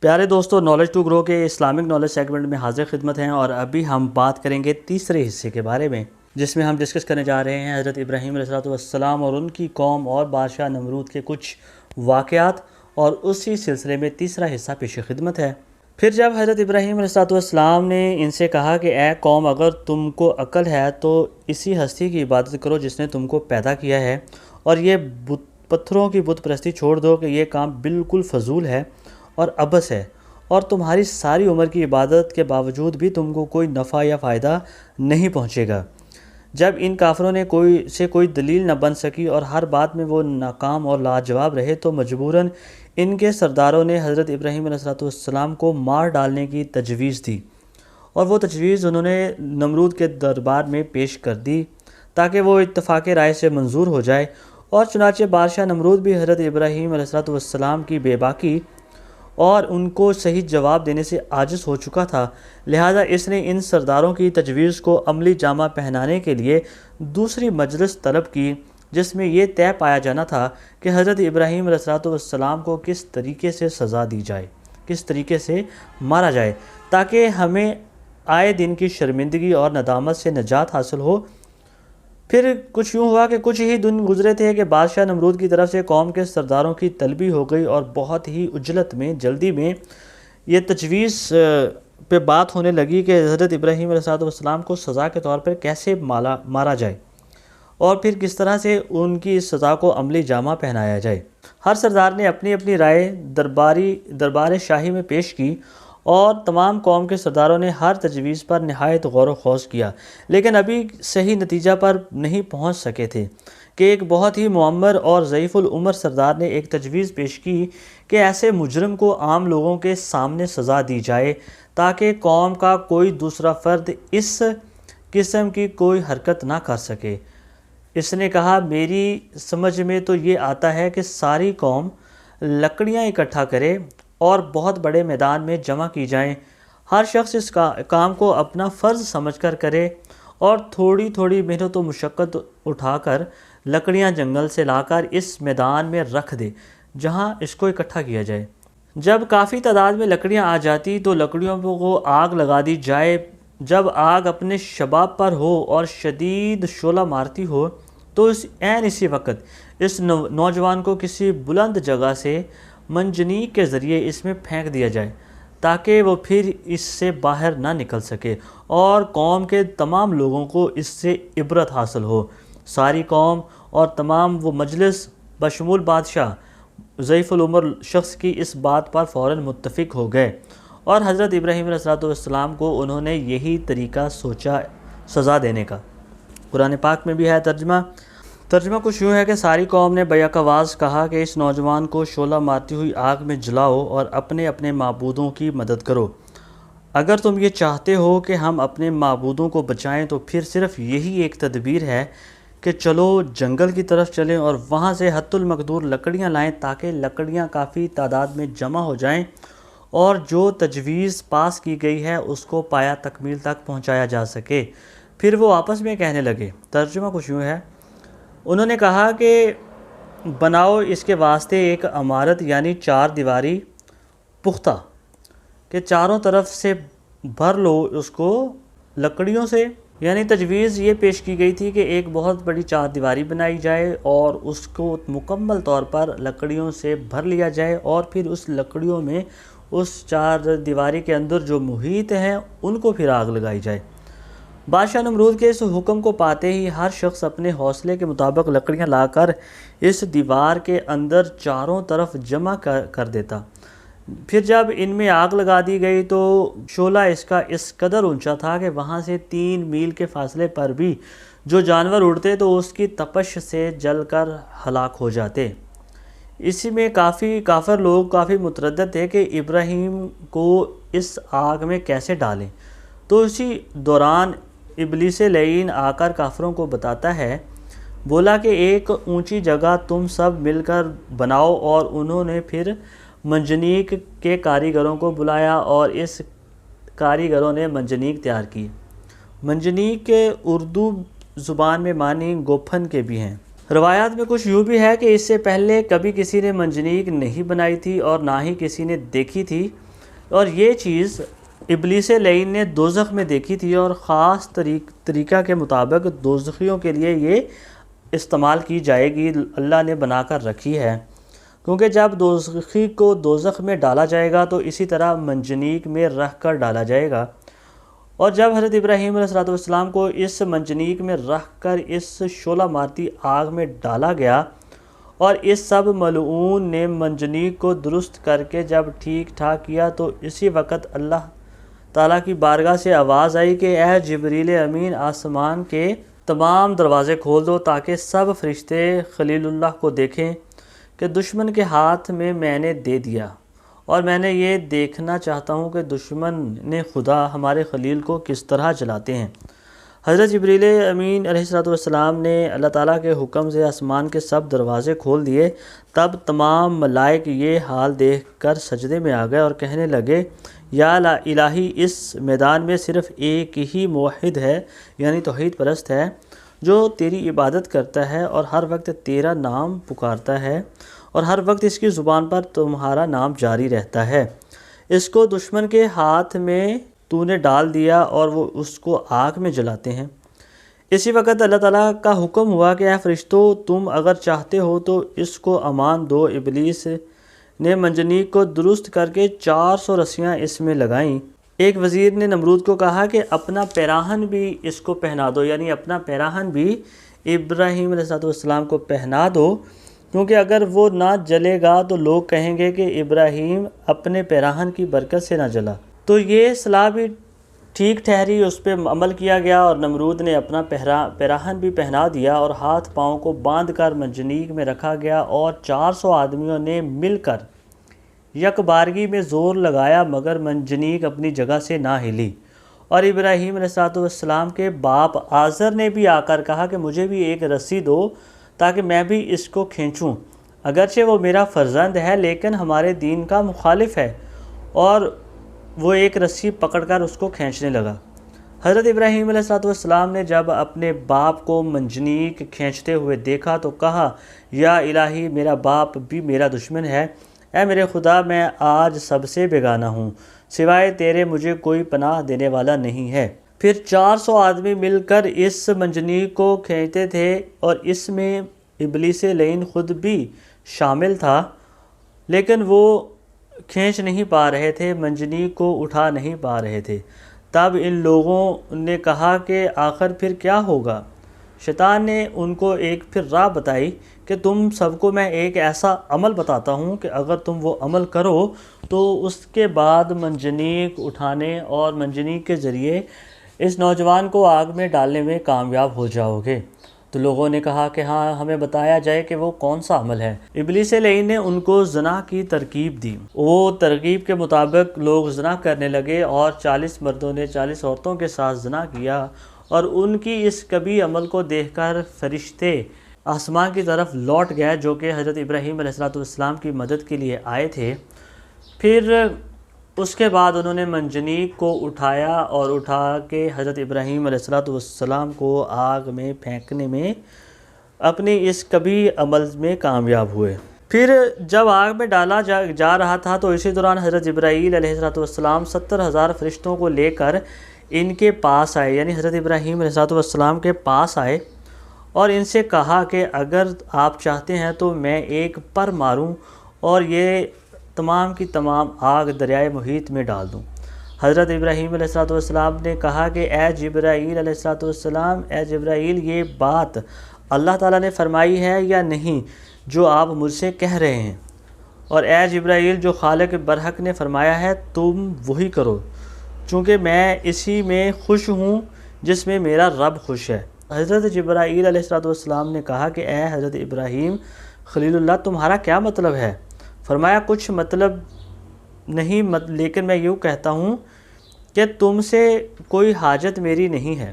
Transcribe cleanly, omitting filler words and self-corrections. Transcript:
پیارے دوستو، knowledge to grow کے اسلامک نالج سیگمنٹ میں حاضر خدمت ہیں، اور ابھی ہم بات کریں گے تیسرے حصے کے بارے میں، جس میں ہم ڈسکس کرنے جا رہے ہیں حضرت ابراہیم علیہ السلام اور ان کی قوم اور بادشاہ نمرود کے کچھ واقعات، اور اسی سلسلے میں تیسرا حصہ پیش خدمت ہے۔ پھر جب حضرت ابراہیم علیہ السلام نے ان سے کہا کہ اے قوم، اگر تم کو عقل ہے تو اسی ہستی کی عبادت کرو جس نے تم کو پیدا کیا ہے، اور یہ پتھروں کی بت پرستی چھوڑ دو کہ یہ کام بالکل فضول ہے اور عبث ہے، اور تمہاری ساری عمر کی عبادت کے باوجود بھی تم کو کوئی نفع یا فائدہ نہیں پہنچے گا۔ جب ان کافروں نے کوئی دلیل نہ بن سکی اور ہر بات میں وہ ناکام اور لاجواب رہے، تو مجبوراً ان کے سرداروں نے حضرت ابراہیم علیہ السلام کو مار ڈالنے کی تجویز دی، اور وہ تجویز انہوں نے نمرود کے دربار میں پیش کر دی تاکہ وہ اتفاق رائے سے منظور ہو جائے، اور چنانچہ بادشاہ نمرود بھی حضرت ابراہیم علیہ السلام کی بے باکی اور ان کو صحیح جواب دینے سے عاجز ہو چکا تھا، لہذا اس نے ان سرداروں کی تجویز کو عملی جامہ پہنانے کے لیے دوسری مجلس طلب کی، جس میں یہ طے پایا جانا تھا کہ حضرت ابراہیم علیہ السلام کو کس طریقے سے سزا دی جائے، کس طریقے سے مارا جائے، تاکہ ہمیں آئے دن کی شرمندگی اور ندامت سے نجات حاصل ہو۔ پھر کچھ یوں ہوا کہ کچھ ہی دن گزرے تھے کہ بادشاہ نمرود کی طرف سے قوم کے سرداروں کی طلبی ہو گئی، اور بہت ہی عجلت میں، جلدی میں یہ تجویز پہ بات ہونے لگی کہ حضرت ابراہیم علیہ السلام کو سزا کے طور پر کیسے مارا جائے، اور پھر کس طرح سے ان کی اس سزا کو عملی جامہ پہنایا جائے۔ ہر سردار نے اپنی اپنی رائے دربار شاہی میں پیش کی، اور تمام قوم کے سرداروں نے ہر تجویز پر نہایت غور و خوض کیا، لیکن ابھی صحیح نتیجہ پر نہیں پہنچ سکے تھے کہ ایک بہت ہی معمر اور ضعیف العمر سردار نے ایک تجویز پیش کی کہ ایسے مجرم کو عام لوگوں کے سامنے سزا دی جائے تاکہ قوم کا کوئی دوسرا فرد اس قسم کی کوئی حرکت نہ کر سکے۔ اس نے کہا، میری سمجھ میں تو یہ آتا ہے کہ ساری قوم لکڑیاں اکٹھا کرے اور بہت بڑے میدان میں جمع کی جائیں، ہر شخص اس کام کو اپنا فرض سمجھ کر کرے، اور تھوڑی تھوڑی محنت و مشقت اٹھا کر لکڑیاں جنگل سے لا کر اس میدان میں رکھ دے جہاں اس کو اکٹھا کیا جائے۔ جب کافی تعداد میں لکڑیاں آ جاتی تو لکڑیوں کو آگ لگا دی جائے۔ جب آگ اپنے شباب پر ہو اور شدید شعلہ مارتی ہو تو اسی وقت اس نوجوان کو کسی بلند جگہ سے منجنیق کے ذریعے اس میں پھینک دیا جائے تاکہ وہ پھر اس سے باہر نہ نکل سکے، اور قوم کے تمام لوگوں کو اس سے عبرت حاصل ہو۔ ساری قوم اور تمام وہ مجلس بشمول بادشاہ ضعیف العمر شخص کی اس بات پر فوراً متفق ہو گئے، اور حضرت ابراہیم علیہ السلام کو انہوں نے یہی طریقہ سوچا سزا دینے کا۔ قرآن پاک میں بھی ہے ترجمہ کچھ یوں ہے کہ ساری قوم نے بیک آواز کہا کہ اس نوجوان کو شعلہ مارتی ہوئی آگ میں جلاؤ اور اپنے اپنے معبودوں کی مدد کرو۔ اگر تم یہ چاہتے ہو کہ ہم اپنے معبودوں کو بچائیں تو پھر صرف یہی ایک تدبیر ہے کہ چلو جنگل کی طرف چلیں اور وہاں سے حت المقدور لکڑیاں لائیں تاکہ لکڑیاں کافی تعداد میں جمع ہو جائیں، اور جو تجویز پاس کی گئی ہے اس کو پایا تکمیل تک پہنچایا جا سکے۔ پھر وہ آپس میں کہنے لگے، ترجمہ کچھ یوں ہے، انہوں نے کہا کہ بناؤ اس کے واسطے ایک عمارت، یعنی چار دیواری پختہ، کہ چاروں طرف سے بھر لو اس کو لکڑیوں سے۔ یعنی تجویز یہ پیش کی گئی تھی کہ ایک بہت بڑی چار دیواری بنائی جائے اور اس کو مکمل طور پر لکڑیوں سے بھر لیا جائے، اور پھر اس لکڑیوں میں اس چار دیواری کے اندر جو محیط ہیں ان کو پھر آگ لگائی جائے۔ بادشاہ نمرود کے اس حکم کو پاتے ہی ہر شخص اپنے حوصلے کے مطابق لکڑیاں لا کر اس دیوار کے اندر چاروں طرف جمع کر دیتا۔ پھر جب ان میں آگ لگا دی گئی تو شعلہ اس کا اس قدر اونچا تھا کہ وہاں سے 3 میل کے فاصلے پر بھی جو جانور اڑتے تو اس کی تپش سے جل کر ہلاک ہو جاتے۔ اسی میں کافر لوگ کافی متردد تھے کہ ابراہیم کو اس آگ میں کیسے ڈالیں، تو اسی دوران ابلیس لعین آ کر کافروں کو بتاتا ہے، بولا کہ ایک اونچی جگہ تم سب مل کر بناؤ، اور انہوں نے پھر منجنیق کے کاریگروں کو بلایا اور اس کاریگروں نے منجنیق تیار کی۔ منجنیق کے اردو زبان میں معنی گوپھن کے بھی ہیں۔ روایات میں کچھ یوں بھی ہے کہ اس سے پہلے کبھی کسی نے منجنیق نہیں بنائی تھی اور نہ ہی کسی نے دیکھی تھی، اور یہ چیز ابلیس لعین نے دوزخ میں دیکھی تھی، اور خاص طریقہ کے مطابق دوزخیوں کے لیے یہ استعمال کی جائے گی، اللہ نے بنا کر رکھی ہے، کیونکہ جب دوزخی کو دوزخ میں ڈالا جائے گا تو اسی طرح منجنیق میں رکھ کر ڈالا جائے گا۔ اور جب حضرت ابراہیم علیہ السلام کو اس منجنیق میں رکھ کر اس شعلہ مارتی آگ میں ڈالا گیا، اور اس سب ملعون نے منجنیق کو درست کر کے جب ٹھیک ٹھاک کیا، تو اسی وقت اللہ تعالیٰ کی بارگاہ سے آواز آئی کہ اے جبریل امین، آسمان کے تمام دروازے کھول دو تاکہ سب فرشتے خلیل اللہ کو دیکھیں کہ دشمن کے ہاتھ میں نے دے دیا، اور میں نے یہ دیکھنا چاہتا ہوں کہ دشمن نے خدا ہمارے خلیل کو کس طرح جلاتے ہیں۔ حضرت جبریل امین علیہ السلام نے اللہ تعالیٰ کے حکم سے آسمان کے سب دروازے کھول دیے۔ تب تمام ملائک یہ حال دیکھ کر سجدے میں آ گئے اور کہنے لگے، یا الہی، اس میدان میں صرف ایک ہی موحد ہے، یعنی توحید پرست ہے، جو تیری عبادت کرتا ہے اور ہر وقت تیرا نام پکارتا ہے، اور ہر وقت اس کی زبان پر تمہارا نام جاری رہتا ہے۔ اس کو دشمن کے ہاتھ میں تو نے ڈال دیا اور وہ اس کو آگ میں جلاتے ہیں۔ اسی وقت اللہ تعالیٰ کا حکم ہوا کہ اے فرشتوں، تم اگر چاہتے ہو تو اس کو امان دو۔ ابلیس نے منجنیق کو درست کر کے 400 رسیاں اس میں لگائیں۔ ایک وزیر نے نمرود کو کہا کہ اپنا پیراہن بھی اس کو پہنا دو، یعنی اپنا پیراہن بھی ابراہیم علیہ السلام کو پہنا دو، کیونکہ اگر وہ نہ جلے گا تو لوگ کہیں گے کہ ابراہیم اپنے پیراہن کی برکت سے نہ جلا۔ تو یہ صلاح بھی ٹھیک ٹھہری، اس پہ عمل کیا گیا، اور نمرود نے اپنا پیراہن بھی پہنا دیا اور ہاتھ پاؤں کو باندھ کر منجنیق میں رکھا گیا، اور 400 آدمیوں نے مل کر یک بارگی میں زور لگایا، مگر منجنیق اپنی جگہ سے نہ ہلی۔ اور ابراہیم علیہ السلام کے باپ آزر نے بھی آ کر کہا کہ مجھے بھی ایک رسی دو تاکہ میں بھی اس کو کھینچوں، اگرچہ وہ میرا فرزند ہے لیکن ہمارے دین کا مخالف ہے، اور وہ ایک رسی پکڑ کر اس کو کھینچنے لگا۔ حضرت ابراہیم علیہ السلام نے جب اپنے باپ کو منجنیق کھینچتے ہوئے دیکھا تو کہا، یا الہی، میرا باپ بھی میرا دشمن ہے، اے میرے خدا، میں آج سب سے بیگانہ ہوں، سوائے تیرے مجھے کوئی پناہ دینے والا نہیں ہے۔ پھر 400 آدمی مل کر اس منجنیق کو کھینچتے تھے، اور اس میں ابلیس لعین خود بھی شامل تھا، لیکن وہ کھینچ نہیں پا رہے تھے، منجنیق کو اٹھا نہیں پا رہے تھے۔ تب ان لوگوں نے کہا کہ آخر پھر کیا ہوگا؟ شیطان نے ان کو ایک پھر راہ بتائی کہ تم سب کو میں ایک ایسا عمل بتاتا ہوں کہ اگر تم وہ عمل کرو تو اس کے بعد منجنیق اٹھانے اور منجنیق کے ذریعے اس نوجوان کو آگ میں ڈالنے میں کامیاب ہو جاؤ گے۔ تو لوگوں نے کہا کہ ہاں، ہمیں بتایا جائے کہ وہ کون سا عمل ہے۔ ابلیس لعین نے ان کو زنا کی ترکیب دی۔ وہ ترکیب کے مطابق لوگ زنا کرنے لگے، اور 40 مردوں نے 40 عورتوں کے ساتھ زنا کیا، اور ان کی اس کبھی عمل کو دیکھ کر فرشتے آسمان کی طرف لوٹ گئے، جو کہ حضرت ابراہیم علیہ السلام کی مدد کے لیے آئے تھے۔ پھر اس کے بعد انہوں نے منجنیق کو اٹھایا اور اٹھا کے حضرت ابراہیم علیہ السلام کو آگ میں پھینکنے میں اپنی اس کبھی عمل میں کامیاب ہوئے۔ پھر جب آگ میں ڈالا جا رہا تھا تو اسی دوران حضرت جبرائیل علیہ السلام 70,000 فرشتوں کو لے کر ان کے پاس آئے، یعنی حضرت ابراہیم علیہ السلام کے پاس آئے، اور ان سے کہا کہ اگر آپ چاہتے ہیں تو میں ایک پر ماروں اور یہ تمام کی تمام آگ دریائے محیط میں ڈال دوں۔ حضرت ابراہیم علیہ السلام نے کہا کہ اے جبرائیل علیہ السلام، اے جبرائیل، یہ بات اللہ تعالیٰ نے فرمائی ہے یا نہیں جو آپ مجھ سے کہہ رہے ہیں؟ اور اے جبرائیل، جو خالق برحق نے فرمایا ہے تم وہی کرو، چونکہ میں اسی میں خوش ہوں جس میں میرا رب خوش ہے۔ حضرت جبرائیل علیہ السلام نے کہا کہ اے حضرت ابراہیم خلیل اللہ، تمہارا کیا مطلب ہے؟ فرمایا، کچھ مطلب نہیں، لیکن میں یوں کہتا ہوں کہ تم سے کوئی حاجت میری نہیں ہے۔